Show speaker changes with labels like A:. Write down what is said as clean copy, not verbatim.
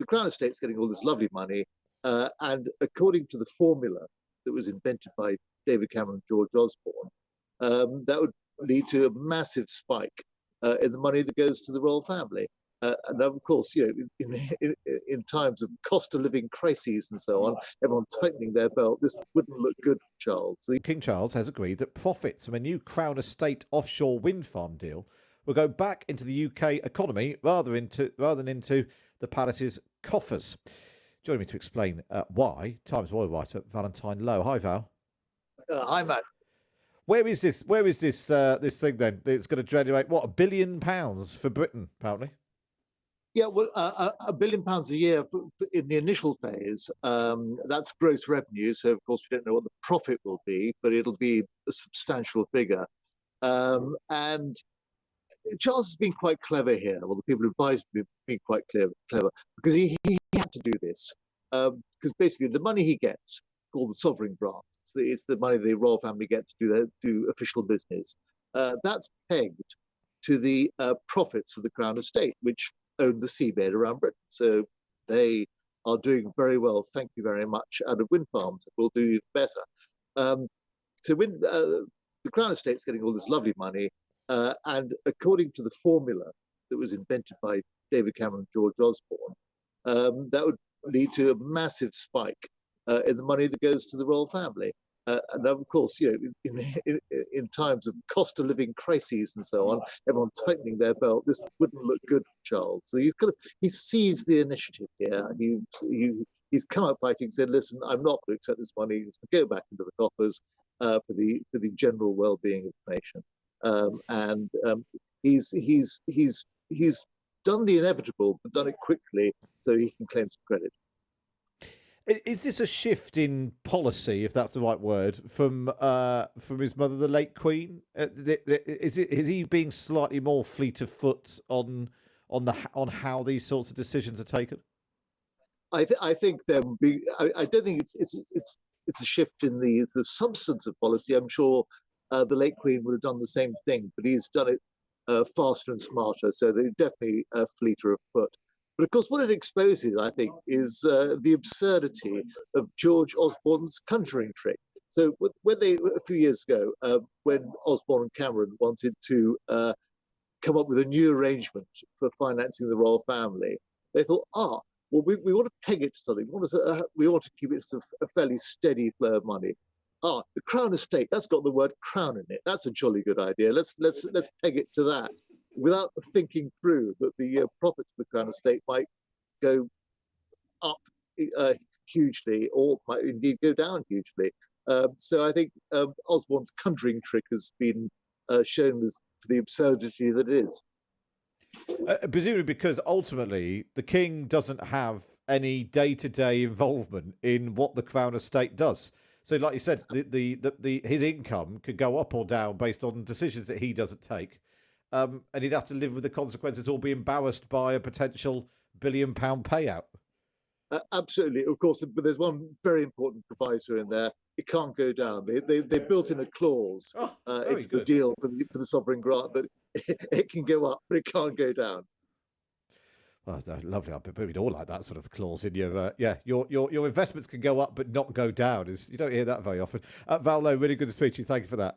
A: the Crown Estate's getting all this lovely money, and according to the formula that was invented by David Cameron and George Osborne, that would lead to a massive spike in the money that goes to the royal family. And of course, in times of cost of living crises and so on, everyone tightening their belt, this wouldn't look good for Charles. So
B: King Charles has agreed that profits from a new Crown Estate offshore wind farm deal will go back into the UK economy rather than into the palace's coffers. Joining me to explain why, Times Royal writer Valentine Low. Hi, Val.
A: Hi, Matt.
B: Where is this this thing then? It's going to generate what, £1 billion for Britain, apparently.
A: Yeah, well, £1 billion a year in the initial phase. That's gross revenue. So, of course, we don't know what the profit will be, but it'll be a substantial figure. And Charles has been quite clever here. Well, the people who advised him have been quite clever because he had to do this. Because basically, the money he gets, called the sovereign grant, it's the money the royal family gets to do official business. That's pegged to the profits of the Crown Estate, which own the seabed around Britain. So they are doing very well, thank you very much, out of wind farms. Will do even better. So when the Crown Estate's getting all this lovely money, and according to the formula that was invented by David Cameron and George Osborne, that would lead to a massive spike in the money that goes to the royal family. And of course, in times of cost of living crises and so on, everyone tightening their belt, this wouldn't look good for Charles. So he seized the initiative here. He's come up fighting and said, "Listen, I'm not going to accept this money. It's going to go back into the coffers for the general well-being of the nation." He's done the inevitable, but done it quickly, so he can claim some credit.
B: Is this a shift in policy, if that's the right word, from his mother, the late Queen? Is he being slightly more fleet of foot on how these sorts of decisions are taken?
A: I think there will be. I don't think it's a shift in the substance of policy. I'm sure the late Queen would have done the same thing, but he's done it faster and smarter. So they're definitely fleeter of foot. But of course, what it exposes, I think, is the absurdity of George Osborne's conjuring trick. So when a few years ago, when Osborne and Cameron wanted to come up with a new arrangement for financing the royal family, they thought, well, we want to peg it to something. We want to keep it to a fairly steady flow of money. The Crown Estate, that's got the word crown in it. That's a jolly good idea. Let's peg it to that, without thinking through that the profits of the Crown Estate might go up hugely, or might indeed go down hugely. So I think Osborne's conjuring trick has been shown as the absurdity that it is.
B: Presumably because ultimately the king doesn't have any day-to-day involvement in what the Crown Estate does. So, like you said, his income could go up or down based on decisions that he doesn't take, and he'd have to live with the consequences, or be embarrassed by a potential £1 billion payout.
A: Absolutely, of course, but there's one very important proviso in there: it can't go down. They built in a clause into the deal for the sovereign grant that it can go up, but it can't go down.
B: Oh, lovely! I bet we'd all like that sort of clause in your your investments can go up but not go down. You don't hear that very often. Val Low, really good to speak to you. Thank you for that.